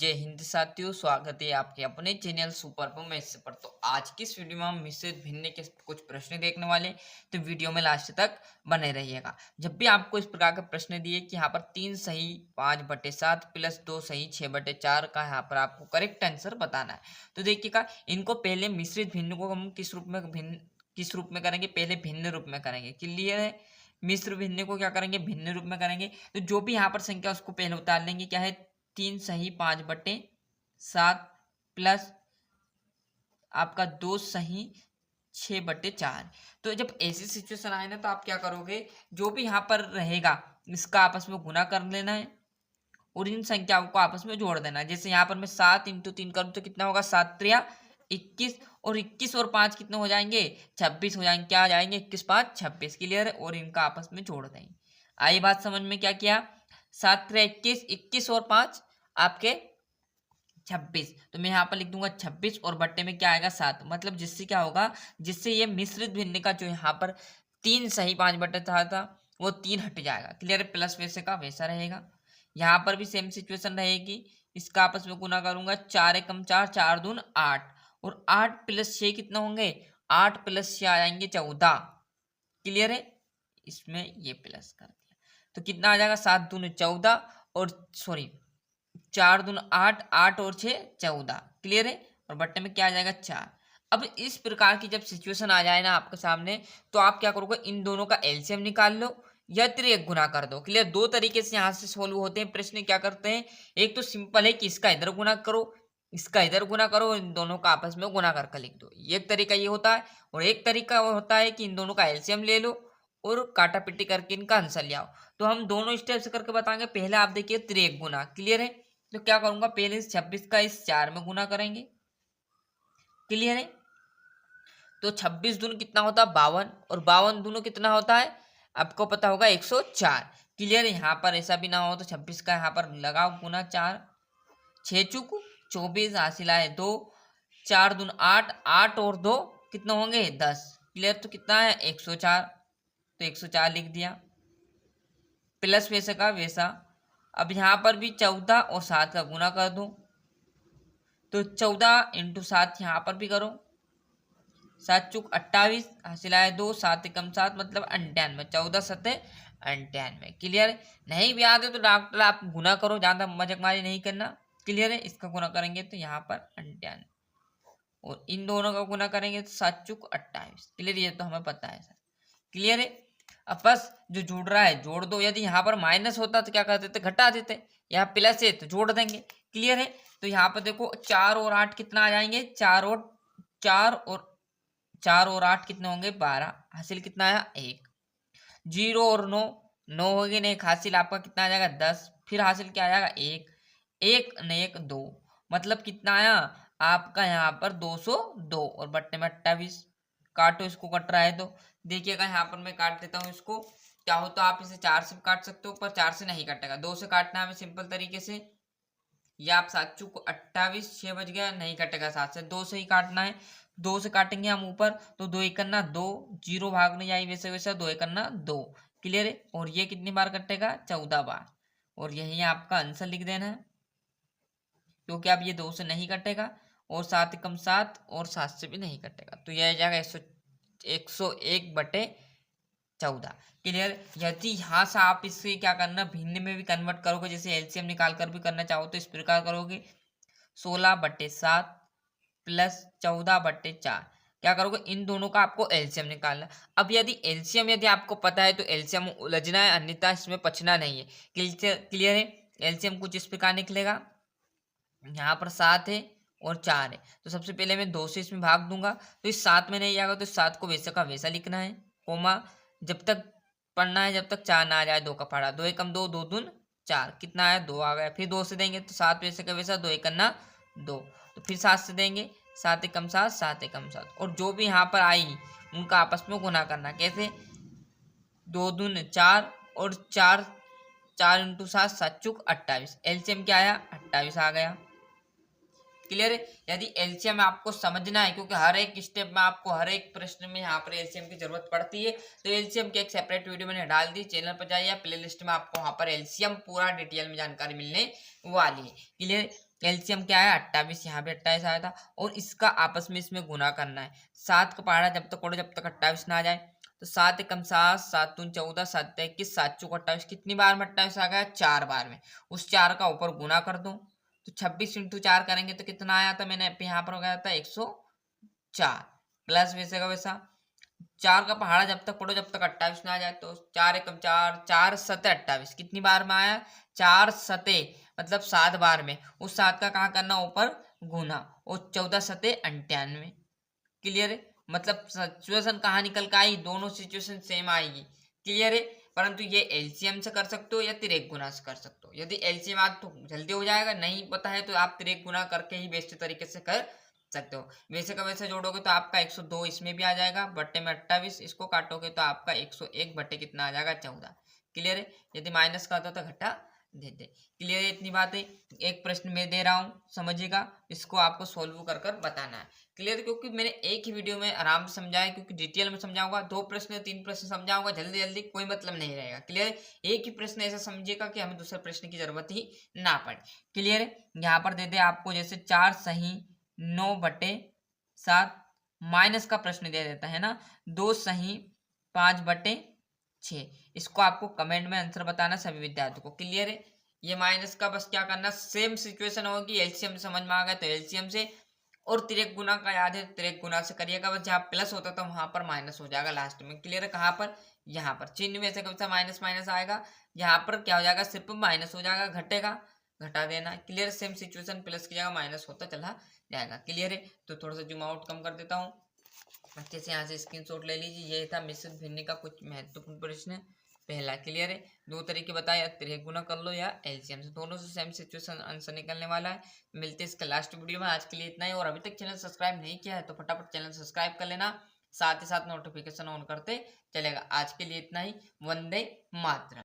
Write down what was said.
जय हिंद साथियों, स्वागत है आपके अपने चैनल सुपर मैथ्स पर। तो आज की इस वीडियो में हम मिश्रित भिन्न के कुछ प्रश्न देखने वाले, तो वीडियो में लास्ट तक बने रहिएगा। जब भी आपको इस प्रकार के प्रश्न दिए कि यहाँ पर 3 सही 5/7 प्लस 2 सही 6/4 का यहाँ पर आपको करेक्ट आंसर बताना है, तो देखिएगा इनको पहले मिश्रित भिन्न को हम किस रूप में करेंगे, पहले भिन्न रूप में करेंगे। क्लियर है? मिश्र भिन्न को क्या करेंगे, भिन्न रूप में करेंगे। तो जो भी यहाँ पर संख्या उसको पहले उतार लेंगे। क्या है, 3 सही 5/7 प्लस आपका 2 सही 6/4। तो जब ऐसी सिचुएशन आए ना, तो आप क्या करोगे, जो भी यहाँ पर रहेगा इसका आपस में गुना कर लेना है और इन संख्याओं को आपस में जोड़ देना है। जैसे यहाँ पर मैं 7 × 3 करूँ तो कितना होगा, 7 × 3 = 21 और 21 और 5 कितने हो जाएंगे, 26 हो जाएंगे। क्या आ जाएंगे, 21 5 26। क्लियर है? और इनका आपस में जोड़ देंगे। आई बात समझ में? क्या किया, 7 × 3 = 21, 21 और 5 आपके 26। तो मैं यहाँ पर लिख दूंगा 26 और बट्टे में क्या आएगा, 7। मतलब जिससे क्या होगा, जिससे ये मिश्रित भिन्न का जो यहाँ पर 3 सही 5/7 था वो 3 हट जाएगा। क्लियर है? प्लस वैसे का वैसा रहेगा। यहाँ पर भी सेम सिचुएशन रहेगी। इसका आपस में गुना करूंगा, 4 × 4 = 4 दूनी 8 और 8 + 6 कितना होंगे, 8 + 6 आ जाएंगे 14। क्लियर है? इसमें ये प्लस कर दिया तो कितना आ जाएगा, 7 दूनी 14 और 4 दूनी 8, 8 और 6 14। क्लियर है? और बट्टे में क्या आ जाएगा, 4। अब इस प्रकार की जब सिचुएशन आ जाए ना आपके सामने, तो आप क्या करोगे, इन दोनों का एलसीएम निकाल लो या त्रिक गुना कर दो। क्लियर? दो तरीके से यहाँ से सोल्व होते हैं प्रश्न। क्या करते हैं, एक तो सिंपल है कि इसका इधर गुना करो, इसका इधर गुना करो, इन दोनों का आपस में गुना करके लिख दो। एक तरीका ये होता है। और एक तरीका वो होता है कि इन दोनों का एलसीएम ले लो और काटा पिट्टी करके इनका आंसर ले आओ। तो हम दोनों स्टेप से करके बताएंगे। पहले आप देखिए त्रिक गुना। क्लियर है? तो क्या करूंगा, पहले इस 26 का इस 4 में गुना करेंगे। क्लियर है? तो 26 दूनी कितना होता है, 52 और 52 दूनी कितना होता है, आपको पता होगा, 104। क्लियर है? यहाँ पर ऐसा भी ना हो तो 26 का यहाँ पर लगाओ गुना 4, 6 चुक 24 हासिल आए 2, 4 दूनी 8, 8 और 2 कितने होंगे, 10। क्लियर? तो कितना है, 104। तो 104 लिख दिया। प्लस वैसे का वैसा। अब यहाँ पर भी 14 और 7 का गुना कर दो। तो 14 × 7 यहाँ पर भी करो, 7 चुक 28 हासिल आए 2, 7 × 7 मतलब 98, 14 7 98। क्लियर? नहीं भी आते तो डॉक्टर आप गुना करो, ज्यादा मजाकमारी नहीं करना। क्लियर है? इसका गुना करेंगे तो यहाँ पर 98 और इन दोनों का गुना करेंगे तो 7 चुक 28। क्लियर? ये तो हमें पता है सर। क्लियर है? अब बस जो जुड़ रहा है जोड़ दो। यदि यहाँ पर माइनस होता तो क्या कर देते, घटा देते। यहाँ प्लस है तो जोड़ देंगे। क्लियर है? तो यहाँ पर देखो 4 और 8 कितना आ जाएंगे, 4 और 8 कितने होंगे, 12। हासिल कितना आया, 1। 0 और 9, 9 होगी नहीं, हासिल आपका कितना आ जाएगा, 10। फिर हासिल क्या आ जाएगा, 1, 1 ने 1 2, मतलब कितना आया आपका यहाँ पर 202 और बट्टे में 28। काटो, इसको कट रहा है तो देखिएगा यहाँ पर मैं काट देता हूँ इसको। क्या हो तो आप इसे 4 से काट सकते हो, पर 4 से नहीं कटेगा, 2 से काटना है हमें सिंपल तरीके से। या आप 7 चुक 28, 6 बज गया, नहीं कटेगा, 7 से 2 से ही काटना है। 2 से काटेंगे हम ऊपर तो 2 × 1 = 2, 0 भाग नहीं आई वैसे वैसे, 2 × 1 = 2। क्लियर है? और ये कितनी बार कटेगा, 14 बार। और यही आपका आंसर लिख देना है, क्योंकि अब ये 2 से नहीं कटेगा और 7 × 7 और 7 से भी नहीं कटेगा। तो यह आ जाएगा 101/14। क्लियर? यदि यहाँ से आप इससे क्या करना, भिन्न में भी कन्वर्ट करोगे, जैसे एलसीएम निकाल कर भी करना चाहो तो इस प्रकार करोगे, 16/7 प्लस 14/4। क्या करोगे, इन दोनों का आपको एलसीएम निकालना। अब यदि आपको पता है तो एलसीएम उलझना है, अन्यथा इसमें पछना नहीं है। क्लियर है? एलसीएम कुछ इस प्रकार निकलेगा। यहाँ पर 7 है और 4 है, तो सबसे पहले मैं 2 से इसमें भाग दूंगा, तो इस 7 में नहीं जाएगा तो 7 को वैसा का वैसा लिखना है, कोमा जब तक पढ़ना है जब तक 4 ना आ जाए, 2 का पढ़ा, 2 × 2 2 दूनी 4, कितना आया, 2 आ गया। फिर 2 से देंगे तो 7 वैसे का वैसा, 2 × 1 = 2। तो फिर 7 से देंगे, 7 × 7 7 × 7, और जो भी यहाँ पर आई उनका आपस में गुना करना। कैसे, 2 दूनी 4 और 4 × 7 7 चुक 28। एलसीएम क्या आया, 28 आ गया। क्लियर है? यदि एलसीएम आपको समझना है, क्योंकि हर एक स्टेप में आपको हर एक प्रश्न में यहाँ पर एलसीएम की जरूरत पड़ती है, तो एलसीएम की एक सेपरेट वीडियो मैंने डाल दी, चैनल पर जाइए, प्लेलिस्ट में आपको वहां पर एलसीएम पूरा डिटेल में जानकारी मिलने वाली है। क्लियर? एलसीएम क्या है 28, यहाँ भी 28 आया था और इसका आपस में इसमें गुना करना है। 7 का पहाड़ा जब तक पढ़ो जब तक 28 ना आ जाए। तो 7 एकम 7, 7 दूनी 14, 7 21, 7 चौक 28, कितनी बार में 28 आ गया? 4 बार में। उस 4 का ऊपर गुना कर दो तो 26 इंटू 4 करेंगे तो कितना आया था? मैंने यहाँ पर हो गया था 104 प्लस वैसे का वैसा 4 का पहाड़ा जब तक पढ़ो जब तक 28 ना आ जाए। तो 4 एकम 4, 4 सते 28, कितनी बार में आया? 4 सते मतलब 7 बार में। उस 7 का कहाँ करना? ऊपर गुना और 14 सते 98। क्लियर है? मतलब सिचुएशन कहाँ निकल के आई? दोनों सिचुएशन सेम आएगी। क्लियर है? परंतु ये एलसीएम से कर सकते हो या तिरेक गुना से कर सकते हो। यदि एलसीएम आज तो जल्दी हो जाएगा, नहीं पता है तो आप तिरेक गुना करके ही बेस्ट तरीके से कर सकते हो। वैसे का वैसे जोड़ोगे तो आपका 102 इसमें भी आ जाएगा, बट्टे में 28, इसको काटोगे तो आपका 101 बट्टे कितना आ जाएगा? 14। क्लियर है? यदि माइनस का होता तो घटा देते। क्लियर है? इतनी बात है। एक प्रश्न मैं दे रहा हूँ, समझिएगा, इसको आपको सोल्व कर कर बताना है। क्लियर? क्योंकि मैंने एक ही वीडियो में आराम से समझाया, क्योंकि डिटेल में समझाऊंगा 2 प्रश्न 3 प्रश्न समझाऊंगा जल्दी जल्दी कोई मतलब नहीं रहेगा। क्लियर? एक ही प्रश्न ऐसा समझिएगा कि हमें दूसरे प्रश्न की जरूरत ही ना पड़े। क्लियर है? यहाँ पर दे दे आपको जैसे 4 सही 9/7 माइनस का प्रश्न दे देता है ना, 2 सही 5/6। इसको आपको कमेंट में आंसर बताना सभी विद्यार्थियों को। क्लियर है? ये माइनस का बस क्या करना, सेम सिचुएशन होगी, एलसीएम समझ में आ गया तो एलसीएम से, और तिरेक गुना का याद है तिरेक गुना से करिएगा। बस जहाँ प्लस होता था वहां पर माइनस हो जाएगा लास्ट में। क्लियर है? कहाँ पर? यहाँ पर चिन्ह में से कब सा माइनस माइनस आएगा, यहाँ पर क्या हो जाएगा? सिर्फ माइनस हो जाएगा, घटेगा, घटा देना। क्लियर? सेम सिचुएशन प्लस की जगह माइनस होता चला जाएगा। क्लियर है? तो थोड़ा सा जूम आउट कम कर देता हूँ, अच्छे से यहाँ से स्क्रीनशॉट ले लीजिए। ये था मिश्रित भिन्नी का कुछ महत्वपूर्ण प्रश्न। पहला। क्लियर है? 2 तरीके बताया, तिरेक गुना कर लो या एलसीएम से, दोनों से सेम सिचुएशन आंसर निकलने वाला है। मिलते हैं इसके लास्ट वीडियो में। आज के लिए इतना ही, और अभी तक चैनल सब्सक्राइब नहीं किया है तो फटाफट चैनल सब्सक्राइब कर लेना, साथ ही साथ नोटिफिकेशन ऑन करते चलेगा। आज के लिए इतना ही। वंदे मातरम।